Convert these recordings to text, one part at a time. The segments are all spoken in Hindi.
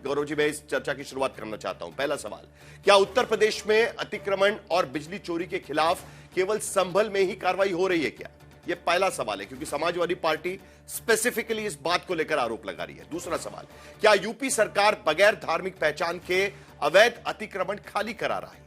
गौरव जी, मैं इस चर्चा की शुरुआत करना चाहता हूं। पहला सवाल, क्या उत्तर प्रदेश में अतिक्रमण और बिजली चोरी के खिलाफ केवल संभल में ही कार्रवाई हो रही है क्या? यह पहला सवाल है, क्योंकि समाजवादी पार्टी स्पेसिफिकली इस बात को लेकर आरोप लगा रही है। दूसरा सवाल, क्या यूपी सरकार बगैर धार्मिक पहचान के अवैध अतिक्रमण खाली करा रहा है?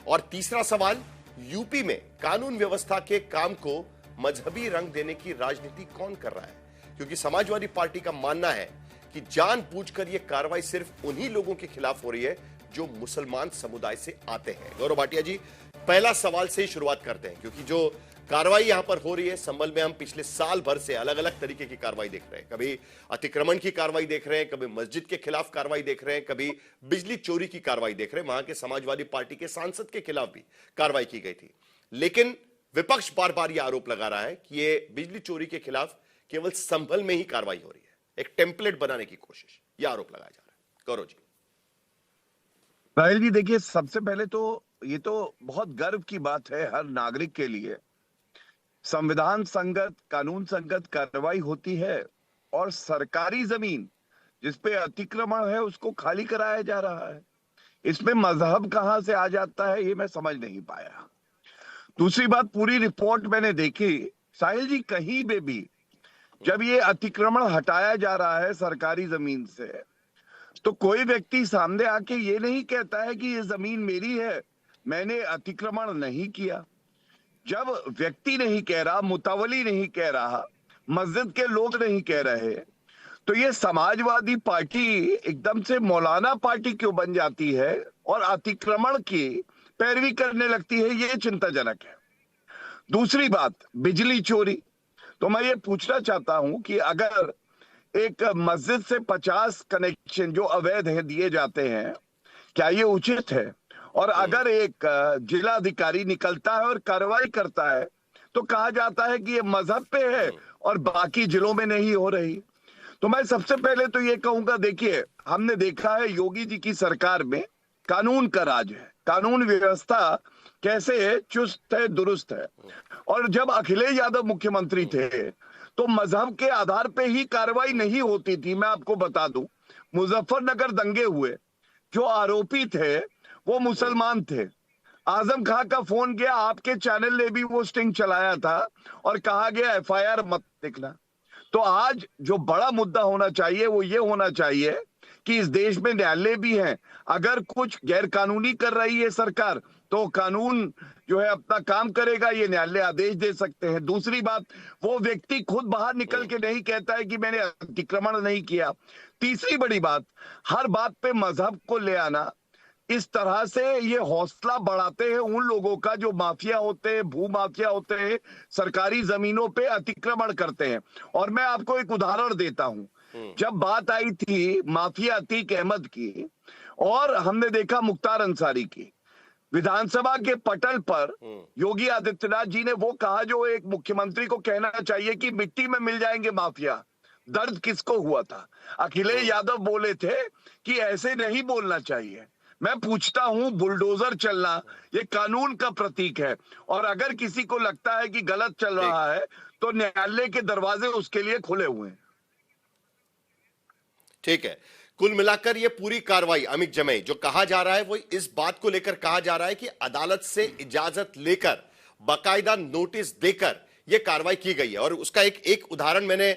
और तीसरा सवाल, यूपी में कानून व्यवस्था के काम को मजहबी रंग देने की राजनीति कौन कर रहा है? क्योंकि समाजवादी पार्टी का मानना है कि जानबूझकर यह कार्रवाई सिर्फ उन्हीं लोगों के खिलाफ हो रही है जो मुसलमान समुदाय से आते हैं। गौरव भाटिया जी, पहला सवाल से ही शुरुआत करते हैं, क्योंकि जो कार्रवाई यहां पर हो रही है संभल में, हम पिछले साल भर से अलग अलग तरीके की कार्रवाई देख रहे हैं। कभी अतिक्रमण की कार्रवाई देख रहे हैं, कभी मस्जिद के खिलाफ कार्रवाई देख रहे हैं, कभी बिजली चोरी की कार्रवाई देख रहे हैं। वहां के समाजवादी पार्टी के सांसद के खिलाफ भी कार्रवाई की गई थी, लेकिन विपक्ष बार बार यह आरोप लगा रहा है कि यह बिजली चोरी के खिलाफ केवल संभल में ही कार्रवाई हो रही है, एक टेम्पलेट बनाने की कोशिश, यह आरोप लगाया जा रहा है। गौरव जी। साहिल जी, देखिए, सबसे पहले तो ये तो बहुत गर्व की बात है हर नागरिक के लिए, संविधान संगत, कानून संगत कार्रवाई होती है और सरकारी जमीन जिस पे अतिक्रमण है उसको खाली कराया जा रहा है। इसमें मजहब कहां से आ जाता है ये मैं समझ नहीं पाया। दूसरी बात, पूरी रिपोर्ट मैंने देखी साहिल जी, कहीं पे भी जब ये अतिक्रमण हटाया जा रहा है सरकारी जमीन से, तो कोई व्यक्ति सामने आके ये नहीं कहता है कि ये जमीन मेरी है, मैंने अतिक्रमण नहीं किया। जब व्यक्ति नहीं कह रहा, मुतावली नहीं कह रहा, मस्जिद के लोग नहीं कह रहे, तो ये समाजवादी पार्टी एकदम से मौलाना पार्टी क्यों बन जाती है और अतिक्रमण की पैरवी करने लगती है, ये चिंताजनक है। दूसरी बात, बिजली चोरी। तो मैं ये पूछना चाहता हूं कि अगर एक मस्जिद से 50 कनेक्शन जो अवैध है दिए जाते हैं, क्या ये उचित है? और अगर एक जिलाधिकारी निकलता है और कार्रवाई करता है तो कहा जाता है कि ये मजहब पे है और बाकी जिलों में नहीं हो रही। तो मैं सबसे पहले तो ये कहूंगा, देखिए, हमने देखा है योगी जी की सरकार में कानून का राज है, कानून व्यवस्था कैसे चुस्त है, दुरुस्त है। और जब अखिलेश यादव मुख्यमंत्री थे तो मजहब के आधार पे ही कार्रवाई नहीं होती थी। मैं आपको बता दूं, मुजफ्फरनगर दंगे हुए, जो आरोपी थे वो मुसलमान थे। आजम खां का फोन गया, आपके चैनल ने भी वो स्टिंग चलाया था और कहा गया एफआईआर मत लिखना। तो आज जो बड़ा मुद्दा होना चाहिए वो ये होना चाहिए कि इस देश में न्यायालय भी हैं। अगर कुछ गैर कानूनी कर रही है सरकार तो कानून जो है अपना काम करेगा, ये न्यायालय आदेश दे सकते हैं। दूसरी बात, वो व्यक्ति खुद बाहर निकल के नहीं कहता है कि मैंने अतिक्रमण नहीं किया। तीसरी बड़ी बात, हर बात पे मजहब को ले आना, इस तरह से ये हौसला बढ़ाते हैं उन लोगों का जो माफिया होते हैं, भू माफिया होते हैं, सरकारी जमीनों पे अतिक्रमण करते हैं। और मैं आपको एक उदाहरण देता हूं, जब बात आई थी माफिया अतीक अहमद की और हमने देखा मुख्तार अंसारी की, विधानसभा के पटल पर योगी आदित्यनाथ जी ने वो कहा जो एक मुख्यमंत्री को कहना चाहिए कि मिट्टी में मिल जाएंगे माफिया। दर्द किसको हुआ था? अखिलेश यादव बोले थे कि ऐसे नहीं बोलना चाहिए। मैं पूछता हूं, बुलडोजर चलना ये कानून का प्रतीक है, और अगर किसी को लगता है कि गलत चल रहा है तो न्यायालय के दरवाजे उसके लिए खुले हुए हैं। ठीक है, कुल मिलाकर ये पूरी कार्रवाई अमित जमई जो कहा जा रहा है वो इस बात को लेकर कहा जा रहा है कि अदालत से इजाजत लेकर, बाकायदा नोटिस देकर यह कार्रवाई की गई है। और उसका एक उदाहरण मैंने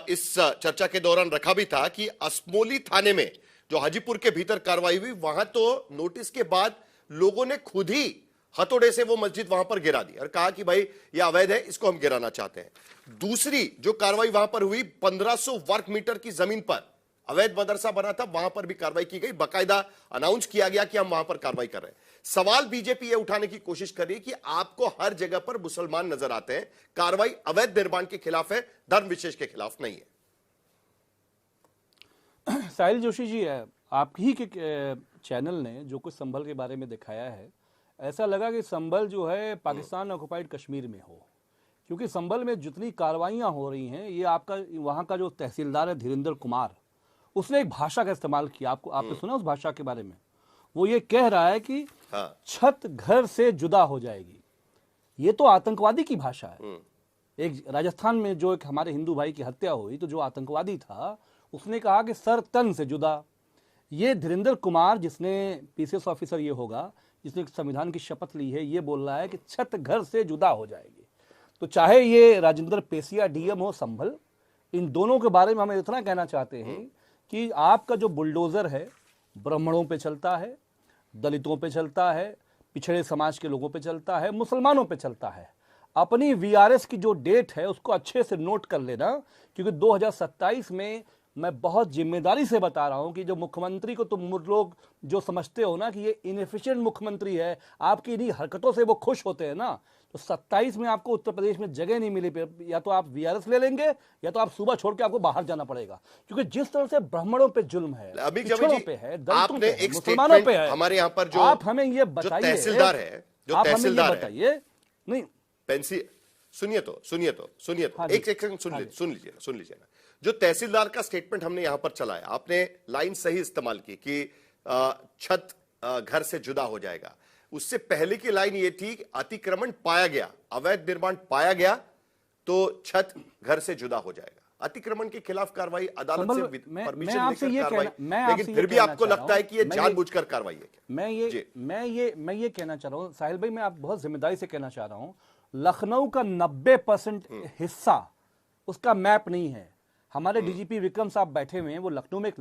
इस चर्चा के दौरान रखा भी था कि असमोली थाने में जो हाजीपुर के भीतर कार्रवाई हुई, वहां तो नोटिस के बाद लोगों ने खुद ही हथौड़े से वो मस्जिद वहां पर गिरा दी और कहा कि भाई ये अवैध है, इसको हम गिराना चाहते हैं। दूसरी जो कार्रवाई वहां पर हुई, 1500 वर्ग मीटर की जमीन पर अवैध मदरसा बना था, वहां पर भी कार्रवाई की गई, बाकायदा अनाउंस किया गया कि हम वहां पर कार्रवाई कर रहे हैं। सवाल बीजेपी ये उठाने की कोशिश कर रही है कि आपको हर जगह पर मुसलमान नजर आते हैं, कार्रवाई अवैध निर्माण के खिलाफ है, धर्म विशेष के खिलाफ नहीं है। साहिल जोशी जी, आप ही के चैनल ने जो कुछ संभल के बारे में दिखाया है, ऐसा लगा कि संभल जो है पाकिस्तान ऑक्युपाइड कश्मीर में हो, क्योंकि संभल में जितनी कार्रवाइयां हो रही हैं, ये आपका वहाँ का जो तहसीलदार है धीरेन्द्र कुमार, उसने एक भाषा का इस्तेमाल किया, आपने सुना उस भाषा के बारे में? वो ये कह रहा है कि छत घर से जुदा हो जाएगी। ये तो आतंकवादी की भाषा है। एक राजस्थान में जो एक हमारे हिंदू भाई की हत्या हुई, तो जो आतंकवादी था उसने कहा कि सर तन से जुदा। ये धीरेन्द्र कुमार जिसने पीसीएस ऑफिसर ये होगा, जिसने संविधान की शपथ ली है, ये बोल रहा है कि छत घर से जुदा हो जाएगी। तो चाहे ये राजेंद्र पेसिया डीएम हो संभल, इन दोनों के बारे में हम इतना कहना चाहते हैं कि आपका जो बुलडोजर है ब्राह्मणों पे चलता है, दलितों पे चलता है, पिछड़े समाज के लोगों पे चलता है, मुसलमानों पे चलता है। अपनी वीआरएस की जो डेट है उसको अच्छे से नोट कर लेना, क्योंकि 2027 में मैं बहुत जिम्मेदारी से बता रहा हूं कि जो मुख्यमंत्री को तुम लोग जो समझते हो ना कि ये इनएफिशिएंट मुख्यमंत्री है, आपकी इन्हीं हरकतों से वो खुश होते हैं ना, तो 27 में आपको उत्तर प्रदेश में जगह नहीं मिली। या तो आप वीआरएस ले लेंगे या तो आप सुबह छोड़ के आपको बाहर जाना पड़ेगा, क्योंकि जिस तरह से ब्राह्मणों पे जुल्म है, पिछड़ों पे है, दलितों पे है, मुसलमानों पे है। हमारे यहाँ पर जो आप हमें ये बताइए, तहसीलदार है, आप हमें ये बताइए, नहीं सुनिए तो हाँ एक सेकंड सुन लीजिए ना। जो तहसीलदार का स्टेटमेंट हमने यहां पर चलाया, आपने लाइन सही इस्तेमाल की कि छत घर से जुदा हो जाएगा। उससे पहले की लाइन ये थी कि अतिक्रमण पाया गया, अवैध निर्माण पाया गया तो छत घर से जुदा हो जाएगा। अतिक्रमण के खिलाफ कार्रवाई अदालत से परमिशन लेकर कार्रवाई, लेकिन फिर भी आपको लगता है कि ये जानबूझकर कार्रवाई है। मैं ये कहना चाह रहा हूं साहिल भाई, मैं आप बहुत जिम्मेदारी से कहना चाह रहा हूं, लखनऊ का 90% हिस्सा उसका मैप नहीं है। हमारे डीजीपी विक्रम साहब बैठे हुए हैं, वो लखनऊ में एक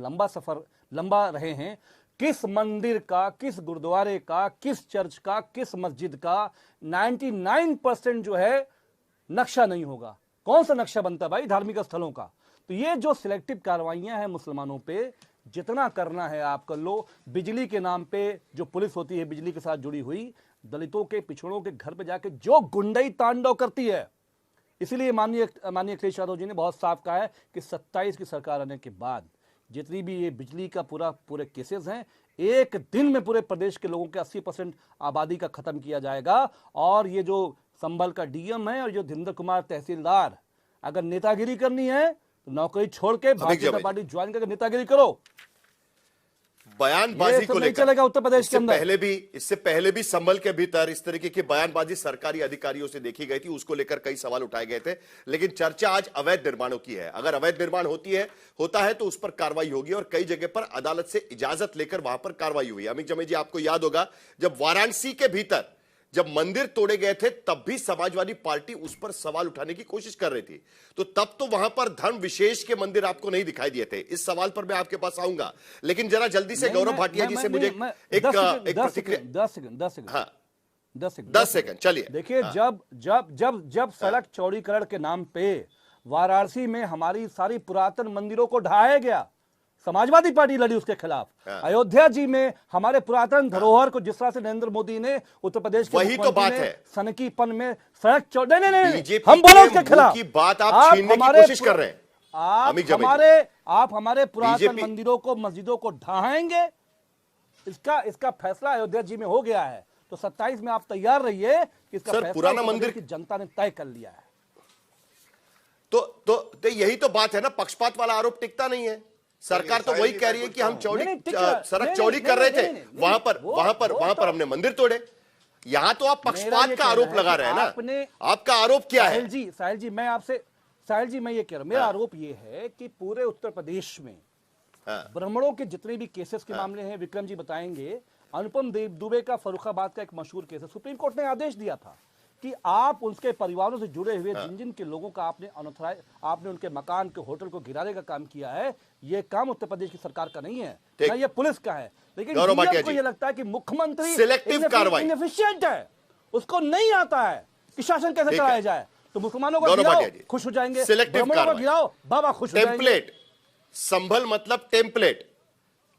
लंबा रहे हैं। किस मंदिर का, किस गुरुद्वारे का, किस चर्च का, किस मस्जिद का 99% जो है नक्शा नहीं होगा। कौन सा नक्शा बनता है भाई धार्मिक स्थलों का? तो ये जो सिलेक्टिव कार्रवाइयां हैं मुसलमानों पे, जितना करना है आप कर लो। बिजली के नाम पे जो पुलिस होती है बिजली के साथ जुड़ी हुई, दलितों के पिछड़ों के घर पे जाके जो गुंडई तांडव करती है, इसीलिए माननीय अखिलेश यादव जी ने बहुत साफ कहा है कि 27 की सरकार आने के बाद जितनी भी ये बिजली का पूरे केसेस हैं, एक दिन में पूरे प्रदेश के लोगों के 80% आबादी का खत्म किया जाएगा। और ये जो संभल का डीएम है और जो धीरेन्द्र कुमार तहसीलदार, अगर नेतागिरी करनी है तो नौकरी छोड़ के भारतीय जनता पार्टी ज्वाइन करके नेतागिरी करो। बयानबाजी को लेकर चलेगा उत्तर प्रदेश के अंदर। इससे पहले भी संभल के भीतर इस तरीके की बयानबाजी सरकारी अधिकारियों से देखी गई थी, उसको लेकर कई सवाल उठाए गए थे। लेकिन चर्चा आज अवैध निर्माणों की है। अगर अवैध निर्माण होता है तो उस पर कार्रवाई होगी, और कई जगह पर अदालत से इजाजत लेकर वहां पर कार्रवाई हुई। अमित जमे जी, आपको याद होगा जब वाराणसी के भीतर जब मंदिर तोड़े गए थे, तब भी समाजवादी पार्टी उस पर सवाल उठाने की कोशिश कर रही थी। तो तब तो वहां पर धर्म विशेष के मंदिर आपको नहीं दिखाई दिए थे। इस सवाल पर मैं आपके पास आऊंगा, लेकिन जरा जल्दी से गौरव भाटिया जी से मुझे एक प्रतिक्रिया। 10 सेकंड चलिए। देखिए, जब सड़क चौड़ीकरण के नाम पे वाराणसी में हमारी सारी पुरातन मंदिरों को ढहाया गया, समाजवादी पार्टी लड़ी उसके खिलाफ। अयोध्या जी में हमारे पुरातन धरोहर को जिस तरह से नरेंद्र मोदी ने उत्तर प्रदेश के वही तो बात है, सनकीपन में सड़क नहीं, हम बोलो उसके खिलाफ की बात आप छीनने की कोशिश कर रहे हैं। आप हमारे पुरातन मंदिरों को, मस्जिदों को ढहाएंगे, इसका फैसला अयोध्या जी में हो गया है। तो 27 में आप तैयार रहिए कि इसका फैसला पुराना मंदिर की जनता ने तय कर लिया है। तो यही तो बात है ना, पक्षपात वाला आरोप टिकता नहीं है। सरकार तो वही कह रही है कि हम सड़क चौड़ी कर रहे थे, वहां पर हमने मंदिर तोड़े। यहां तो आप पक्षपात का आरोप लगा रहे हैं ना। आपका आरोप क्या है? साहिल जी मैं ये कह रहा हूं, मेरा आरोप ये है कि पूरे उत्तर प्रदेश में ब्राह्मणों के जितने भी केसेस के मामले हैं, विक्रम जी बताएंगे। अनुपम दुबे का फर्रुखाबाद का एक मशहूर केस है। सुप्रीम कोर्ट ने आदेश दिया था कि आप उनके परिवारों से जुड़े हुए जिन के लोगों का आपने उनके मकान के होटल को गिराने का काम किया है, ये काम उत्तर प्रदेश की सरकार का नहीं है ना, ये पुलिस का है। लेकिन को ये लगता है कि मुख्यमंत्री सिलेक्टिव कार्रवाई इनएफिशिएंट है, उसको नहीं आता है कि शासन कैसे कराया जाए। तो मुसलमानों को गिराओ, खुश हो जाएंगे, ब्राह्मणों को गिराओ, बाबा खुश हो जाएंगे। टेम्पलेट संभल मतलब टेम्पलेट।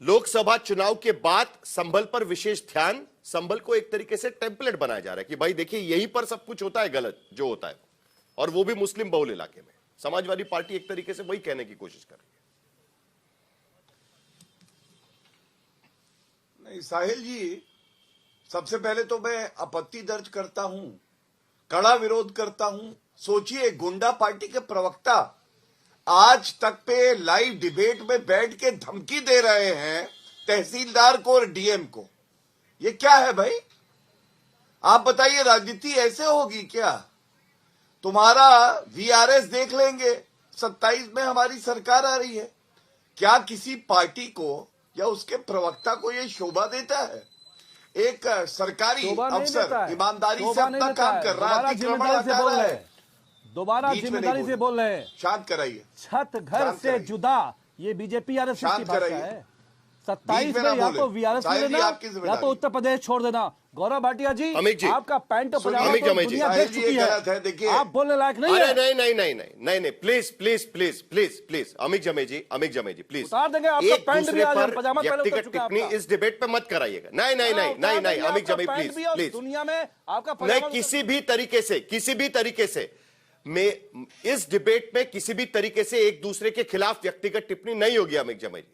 लोकसभा चुनाव के बाद संभल पर विशेष ध्यान, संभल को एक तरीके से टेम्पलेट बनाया जा रहा है कि भाई देखिए यहीं पर सब कुछ होता है गलत जो होता है, और वो भी मुस्लिम बहुल इलाके में। समाजवादी पार्टी एक तरीके से वही कहने की कोशिश कर रही है। नहीं साहिल जी, सबसे पहले तो मैं आपत्ति दर्ज करता हूं, कड़ा विरोध करता हूं। सोचिए, गुंडा पार्टी के प्रवक्ता आज तक पे लाइव डिबेट में बैठ के धमकी दे रहे हैं तहसीलदार को और डीएम को। ये क्या है भाई? आप बताइए, राजनीति ऐसे होगी क्या? तुम्हारा वीआरएस देख लेंगे, 27 में हमारी सरकार आ रही है। क्या किसी पार्टी को क्या उसके प्रवक्ता को ये शोभा देता है? एक सरकारी शोभा नहीं देता अफसर है, ईमानदारी से शोभा नहीं अपना देता काम है। कर रहा है, दोबारा अतिक्रमण जिम्मेदारी से हटा बोल रहा रहे है। हैं, दोबारा बीच में नहीं जिम्मेदारी से बोल रहे हैं। शांत कराइए, छत घर शांत से कराइए। जुदा, ये बीजेपी आरएसएस की शांत भाषा कराइए। है। बीच 27 में में ना या बोले। तो वीआरएस में साहिल जी, लेना आपकी या जिम्मेदारी। तो उत्तर प्रदेश छोड़ देना। गौरव भाटिया जी, अमित जी, आपका पैंट और सुनिए, पजामा अमित तो अमित जी, दुनिया साहिल देख जी, चुकी ये गलत है, देखिए। आप बोलने लायक नहीं अरे है। नहीं, please please please please please Amit जमे जी प्लीज उतार देंगे आपका एक पैंट भी, दूसरे आज हम पर पजामा पहले उतर व्यक्तिगत चुके हैं टिप्पणी आपका। इस डिबेट पे मत कराइएगा। नहीं अमित जमे प्लीज प्लीज दुनिया में आपका नहीं, पजामा किसी भी तरीके से मैं इस डिबेट में किसी भी तरीके से एक दूसरे के खिलाफ व्यक्तिगत टिप्पणी नहीं होगी अमित जमे जी।